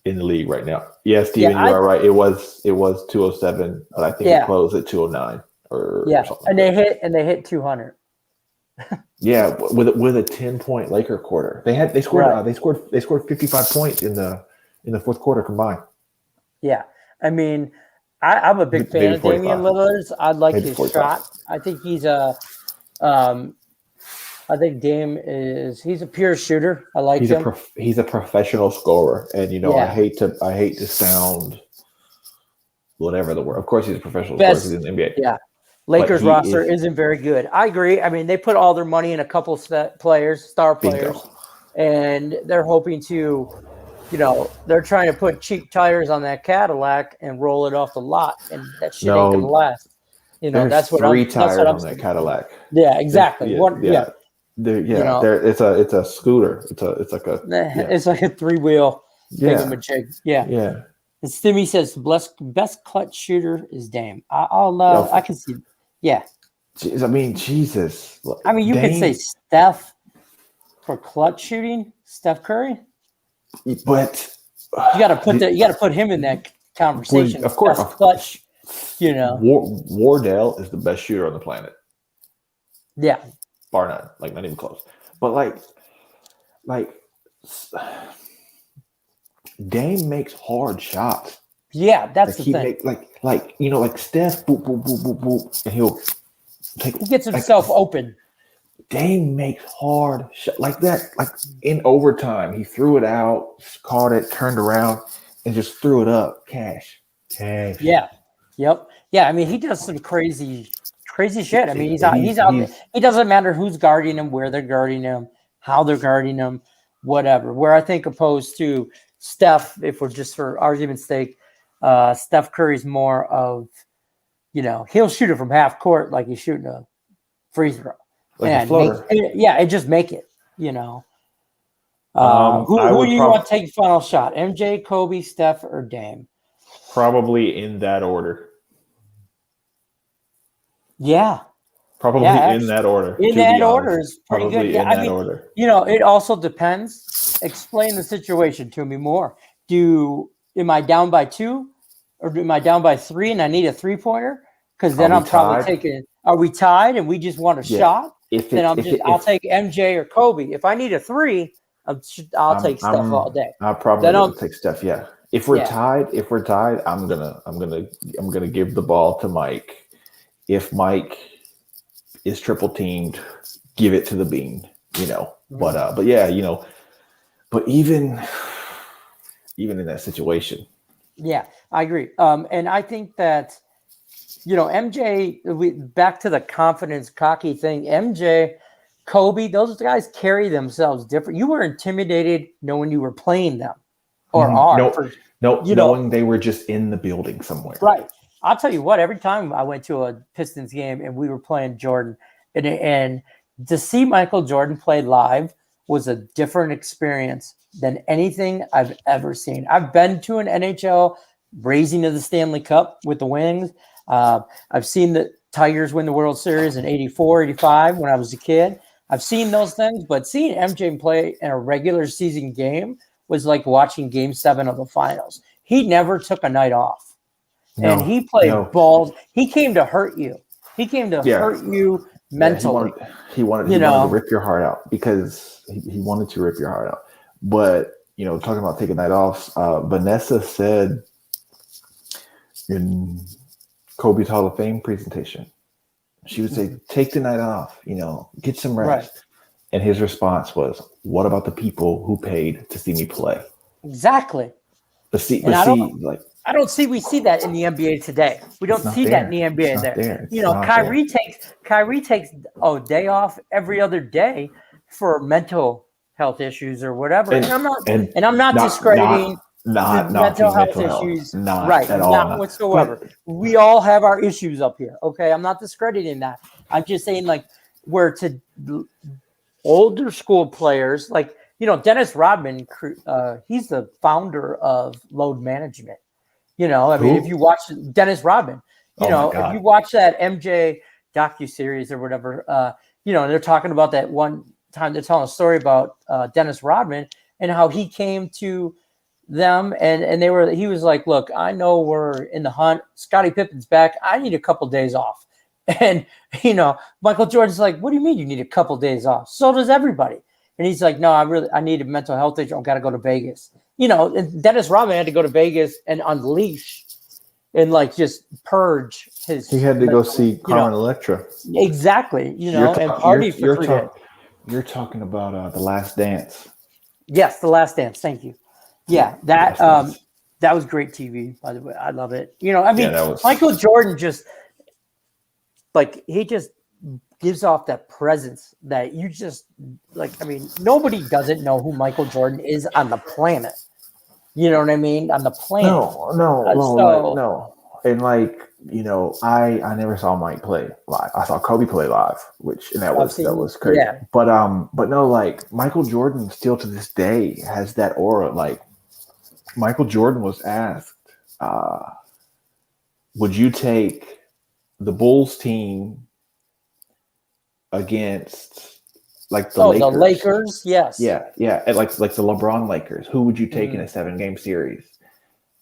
A: in the league right now. Yeah, Steven, you are right. It was 207, but I think it closed at 209 or something.
C: And they hit 200.
A: Yeah, with a 10-point Laker quarter. They scored 55 points in the fourth quarter combined.
C: Yeah. I mean, I'm a big fan of Damian Lillard. I like his
A: 45.
C: shot. I think he's I think Dame he's a pure shooter. I like him.
A: He's a professional scorer, and I hate to sound whatever the word. Of course, he's a professional scorer. He's in the NBA.
C: Yeah, Lakers roster isn't very good. I agree. I mean, they put all their money in a couple star players, and they're hoping to, they're trying to put cheap tires on that Cadillac and roll it off the lot, and that shit ain't gonna last. That's what
A: three tires on that Cadillac.
C: Yeah, exactly.
A: It's a scooter. It's like a
C: it's like a 3-wheel thingamajig. Yeah.
A: Yeah.
C: And Stimmy says best clutch shooter is Dame. I can see. Yeah.
A: I mean, Jesus.
C: I mean, you could say Steph for clutch shooting, Steph Curry.
A: But
C: you got to put him in that conversation.
A: Of course,
C: clutch.
A: Wardell is the best shooter on the planet.
C: Yeah,
A: bar none. Like not even close. But like Dame makes hard shots.
C: Yeah, that's the thing.
A: Like Steph, boop, boop, boop, boop, boop, and he'll take.
C: He gets himself open.
A: Dame makes hard shots like that. Like in overtime, he threw it out, caught it, turned around, and just threw it up. Cash.
C: Yeah. Yep. Yeah. I mean, he does some crazy shit. I mean, he's out there. It doesn't matter who's guarding him, where they're guarding him, how they're guarding him, whatever. Where I think opposed to Steph, if we're just for argument's sake, Steph Curry's more of, he'll shoot it from half court like he's shooting a free throw.
A: Like a floater.
C: And just make it, Who do you want to take final shot? MJ, Kobe, Steph, or Dame?
A: Probably in that order.
C: Yeah.
A: Probably in that order.
C: In that order is pretty good.
A: Yeah, in that order.
C: It also depends. Explain the situation to me more. Am I down by 2 or am I down by 3 and I need a 3-pointer? Because then I'm probably taking. Are we tied and we just want a shot? I'll take MJ or Kobe. If I need a 3, I'll take Steph all day.
A: I'll probably take Steph. Yeah. If we're tied, I'm gonna give the ball to Mike. If Mike is triple teamed, give it to the bean. But yeah, but even in that situation.
C: Yeah, I agree. And I think that, MJ, back to the confidence, cocky thing, MJ, Kobe, those guys carry themselves different. You were intimidated knowing you were playing them
A: knowing they were just in the building somewhere.
C: Right. I'll tell you what, every time I went to a Pistons game and we were playing Jordan and to see Michael Jordan play live was a different experience than anything I've ever seen. I've been to an NHL raising of the Stanley Cup with the Wings. I've seen the Tigers win the World Series in 84, 85 when I was a kid. I've seen those things, but seeing MJ play in a regular season game was like watching Game 7 of the finals. He never took a night off. And he played balls. He came to hurt you. He came to hurt you mentally.
A: He wanted to rip your heart out because he wanted to rip your heart out. But, talking about taking night off, Vanessa said in Kobe's Hall of Fame presentation, she would say, take the night off, get some rest. Right. And his response was, what about the people who paid to see me play?
C: Exactly. I don't see we see that in the NBA today. We don't see that in the NBA there. Kyrie takes a day off every other day for mental health issues or whatever. And I'm not discrediting mental health issues. Not whatsoever. But we all have our issues up here. Okay. I'm not discrediting that. I'm just saying where to older school players, Dennis Rodman, he's the founder of load management. If you watch Dennis Rodman, if you watch that MJ docuseries or whatever, they're talking about that one time they're telling a story about Dennis Rodman and how he came to them and he was like, look, I know we're in the hunt. Scottie Pippen's back. I need a couple days off. And, Michael Jordan's like, what do you mean you need a couple days off? So does everybody. And he's like, no, I need a mental health issue. I've got to go to Vegas. And Dennis Rodman had to go to Vegas and unleash and just purge his.
A: He had to go see Carmen Electra.
C: Exactly. And party for 3 days.
A: You're talking about The Last Dance.
C: Yes, The Last Dance. Thank you. Yeah, that was great TV, by the way. I love it. Michael Jordan just he just gives off that presence that you just nobody doesn't know who Michael Jordan is on the planet. You know what I mean? On the planet.
A: No. And I never saw Mike play live. I saw Kobe play live, that was crazy. Yeah. But no, Michael Jordan still to this day has that aura. Michael Jordan was asked, would you take the Bulls team against the Lakers?
C: The Lakers, yes.
A: Yeah. And like the LeBron Lakers. Who would you take in a 7-game series?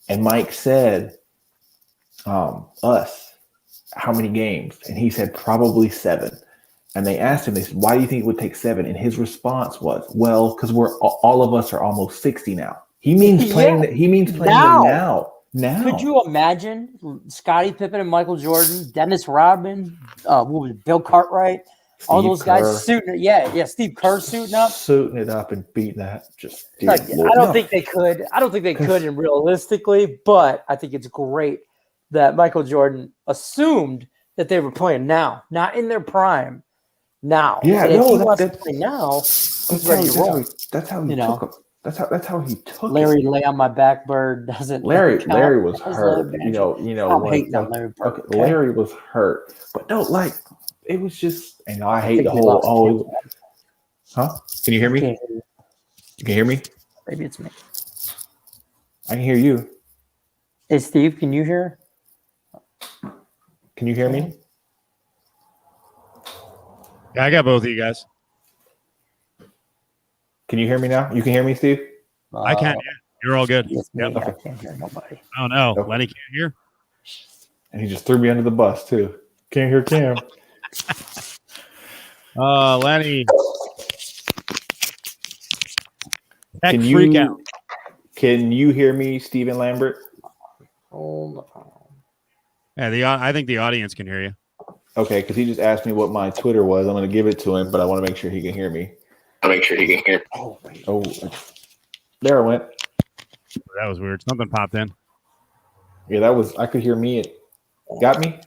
A: And Mike said, us. How many games? And he said probably 7. And they asked him, they said, why do you think it would take 7? And his response was, well, because all of us are almost 60 now. He means playing. He means playing now. Now,
C: could you imagine Scottie Pippen and Michael Jordan, Dennis Rodman, Bill Cartwright, all those guys suiting it? Steve Kerr suiting
A: it up and beating that.
C: I don't think they could. I don't think they could, and realistically, but I think it's great that Michael Jordan assumed that they were playing now, not in their prime. Now,
A: yeah,
C: if he wants to play now, he's ready to roll.
A: That's how he took him. That's how he took
C: Larry lay on my back bird doesn't.
A: Larry was hurt. I'm hating on Larry Bird. Okay. Larry was hurt, but no, it was just. And I hate the whole. Huh? Can you hear me? You can hear me?
C: Maybe it's me.
A: I can hear you.
C: Hey, Steve, can you hear?
A: Can you hear me?
D: Yeah, I got both of you guys.
A: Can you hear me now? You can hear me, Steve?
D: I can. Yeah, you're all good.
C: Yep. I can't hear nobody.
D: Oh no, okay. Lenny can't hear.
A: And he just threw me under the bus too. Can't hear Cam.
D: Lenny.
A: Can you hear me, Stephen Lambert?
C: Hold on.
D: Yeah, I think the audience can hear you.
A: Okay, because he just asked me what my Twitter was. I'm going to give it to him, but I want to make sure he can hear me. Oh, there it went.
D: That was weird. Something popped in.
A: Yeah, I could hear me. Got me?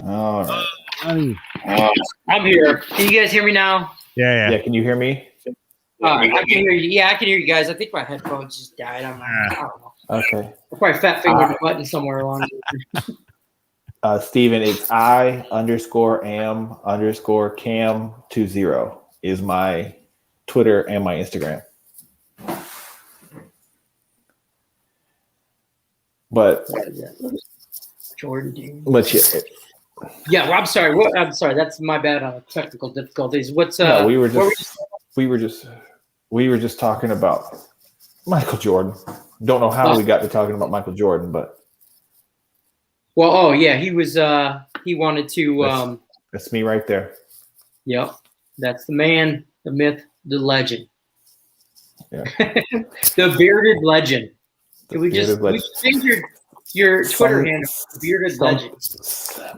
A: All right.
E: I'm here. Can you guys hear me now?
D: Yeah.
A: Can you hear me?
E: I can hear you. Yeah, I can hear you guys. I think my headphones just died. I don't know.
A: Okay.
E: I probably fat fingered the button somewhere along there.
A: Steven, it's I_am_cam20 is my Twitter and my Instagram. But
E: Jordan, dude.
A: But
E: Yeah, well, I'm sorry. I'm sorry. That's my bad on the technical difficulties. What's
A: no, we were
E: what
A: just talking about Michael Jordan. Don't know how we got to talking about Michael Jordan, but
E: Well, oh yeah, he was. He wanted to.
A: that's me right there.
E: Yep, that's the man, the myth, the legend.
A: Yeah.
E: The bearded legend.
A: The
E: we
A: bearded legend.
E: change your Twitter handle, bearded legend.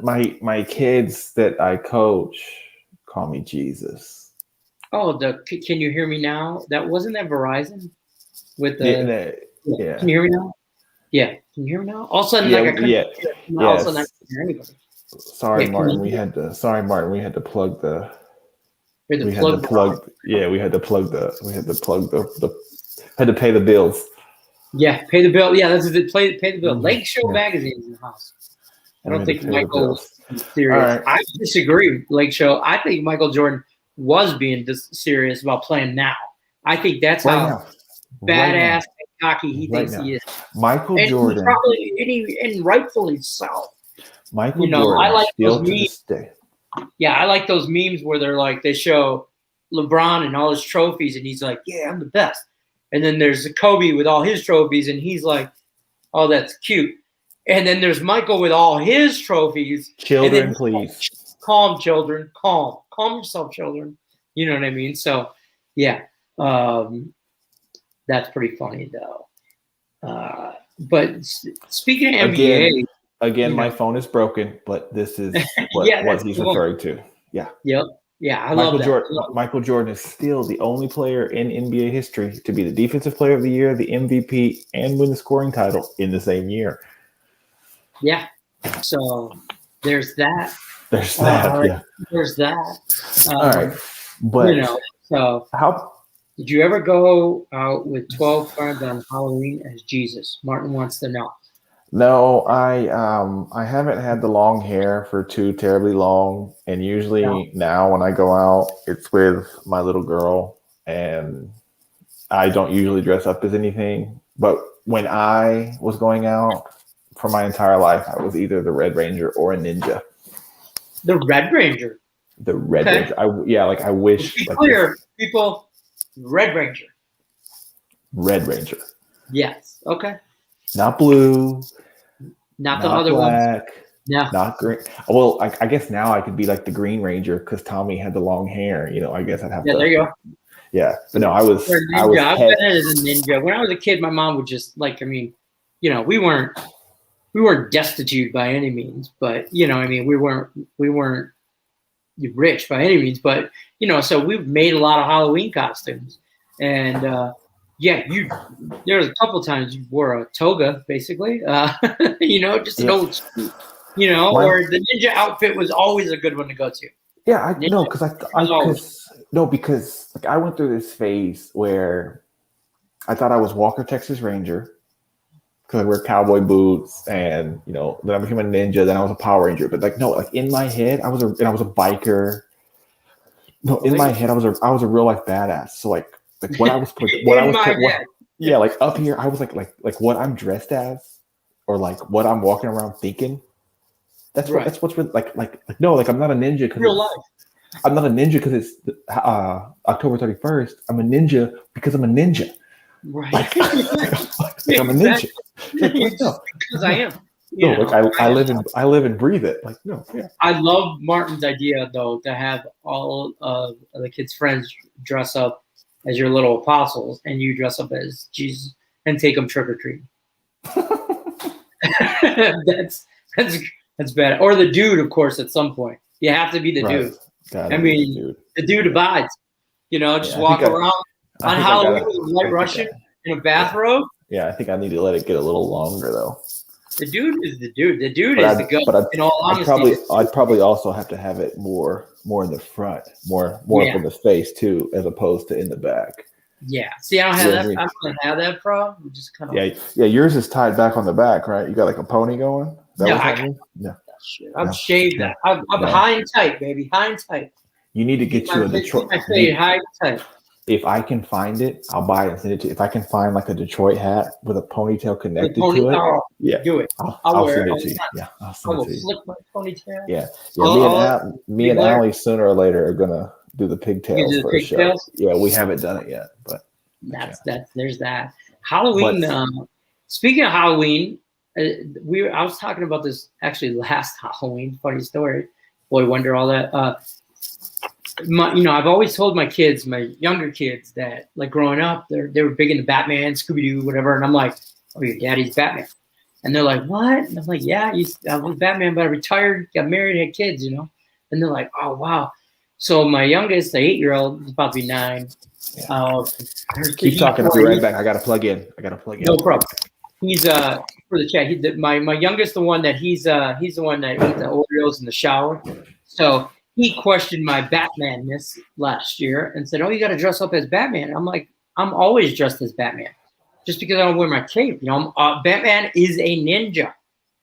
A: My kids that I coach call me Jesus.
E: Oh, can you hear me now? Wasn't that Verizon with the.
A: Yeah.
E: Can you hear me now? Yeah. Can you hear me now? All of a sudden,
A: Yeah,
E: like I couldn't.
A: yeah.
E: All of a sudden, I couldn't hear anybody.
A: Sorry,
E: Yeah,
A: Martin. We had to plug the.
E: We had
A: to pay the bills.
E: Yeah, pay the bill. Yeah, that's it. Pay the bill. Lake Show
A: Yeah.
E: Magazine is in the house. I
A: We
E: don't
A: had
E: think
A: to pay the
E: Michael
A: bills.
E: was serious.
A: All right.
E: I disagree, Lake Show. I think Michael Jordan was being serious about playing now. I think that's
A: Right
E: how
A: now.
E: badass and cocky he
A: Right
E: thinks
A: now.
E: he is.
A: Michael
E: And
A: Jordan.
E: and rightfully so.
A: Michael
E: I
A: Jordan
E: like
A: still
E: those
A: to this day.
E: Yeah, I like those memes where they show LeBron and all his trophies, and he's like, "Yeah, I'm the best." And then there's Kobe with all his trophies, and he's like, "Oh, that's cute." And then there's Michael with all his trophies.
A: Children, please.
E: Calm, children. Calm yourself, children. You know what I mean? So, yeah, that's pretty funny though. But speaking of NBA,
A: again, my phone is broken, but this is what he's referring to. Yeah.
E: Yep. Yeah, I love that.
A: Michael Jordan is still the only player in NBA history to be the Defensive Player of the Year, the MVP, and win the scoring title in the same year.
E: Yeah. So there's that.
A: There's that. Yeah.
E: There's that.
A: All right. But
E: so
A: how
E: did you ever go out with 12 friends on Halloween as Jesus? Martin wants to know.
A: No, I haven't had the long hair for too terribly long, and usually now when I go out, it's with my little girl, and I don't usually dress up as anything. But when I was going out for my entire life, I was either the Red Ranger or a ninja.
E: The Red Ranger.
A: The Red Ranger. I wish.
E: To be clear, people. Red Ranger.
A: Red Ranger.
E: Yes. Okay.
A: Not blue.
E: Not the other
A: black,
E: ones. No.
A: Not green. Well, I guess now I could be like the Green Ranger because Tommy had the long hair. I guess I'd have to.
E: Yeah, there you go.
A: Yeah, but no, I was.
E: I've been as a ninja. When I was a kid, my mom would just we weren't destitute by any means, but we weren't rich by any means, but so we've made a lot of Halloween costumes, and there was a couple times you wore a toga, basically, just an old, or the ninja outfit was always a good one to go to.
A: Yeah, because I went through this phase where I thought I was Walker Texas Ranger because I wear cowboy boots, and then I became a ninja. Then I was a Power Ranger, but in my head, I was a biker. No, in my head, I was a real life badass. So what I was up here, I was like what I'm dressed as, or what I'm walking around thinking. That's what's really no, I'm not a ninja because
E: real life.
A: I'm not a ninja because it's October 31st. I'm a ninja because I'm a ninja.
E: Right.
A: I'm a ninja.
E: Because I am.
A: I live and breathe it.
E: I love Martin's idea though to have all of the kids' friends dress up as your little apostles, and you dress up as Jesus and take them trick or treating. That's bad. Or the dude, of course, at some point. You have to be the dude. The dude abides. Just walk around on Halloween with a white Russian in a bathrobe.
A: Yeah, I think I need to let it get a little longer though.
E: The dude is the dude. The dude is the goat. In all honesty,
A: I'd probably also have to have it more in the front, more up in the face too, as opposed to in the back.
E: Yeah. See, I don't have that. I don't have that problem. Just kind of.
A: Yeah. Yours is tied back on the back, right? You got a pony going.
E: I'm shaved. Yeah. I'm high and tight, baby. High and tight.
A: You need to get you a Detroit.
E: I say high and tight.
A: If I can find it, I'll buy it and send it to you. If I can find like a Detroit hat with a ponytail connected to it,
E: Oh,
A: yeah,
E: do it.
A: I'll
E: wear
A: send
E: it
A: it
E: all
A: to
E: the
A: you.
E: time.
A: Yeah, I'll
E: I
A: send it
E: will
A: to you.
E: flick my ponytail.
A: Yeah,
E: Oh,
A: me and
E: Blair?
A: Allie sooner or later are gonna do the
E: You
A: pigtails
E: do the
A: for a show.
E: pigtails?
A: Yeah, we haven't done it yet, but
E: There's that. Halloween. Speaking of Halloween, I was talking about this actually last Halloween. Funny story. Boy Wonder, all that. I've always told my kids, my younger kids, that like growing up, they were big into Batman, Scooby Doo, whatever, and I'm like, oh, your daddy's Batman, and they're like, what? And I'm like, yeah, I was Batman, but I retired, got married, had kids, and they're like, oh wow. So my youngest, the 8-year-old, is about to be 9.
A: keep talking. I'll be right back. I gotta plug in.
E: No problem. He's for the chat. My youngest, the one that he's the one that ate the Oreos in the shower. So he questioned my Batman-ness last year and said, "Oh, you got to dress up as Batman." I'm like, I'm always dressed as Batman, just because I don't wear my cape. Batman is a ninja.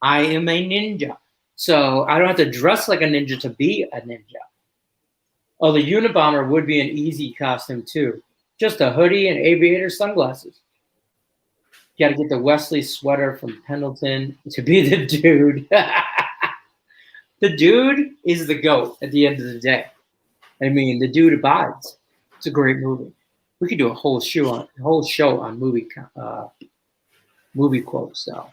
E: I am a ninja, so I don't have to dress like a ninja to be a ninja. Oh, the Unabomber would be an easy costume too. Just a hoodie and aviator sunglasses. You got to get the Wesley sweater from Pendleton to be the dude. The dude is the GOAT at the end of the day. I mean, the dude abides. It's a great movie. We could do a whole show on movie quotes. So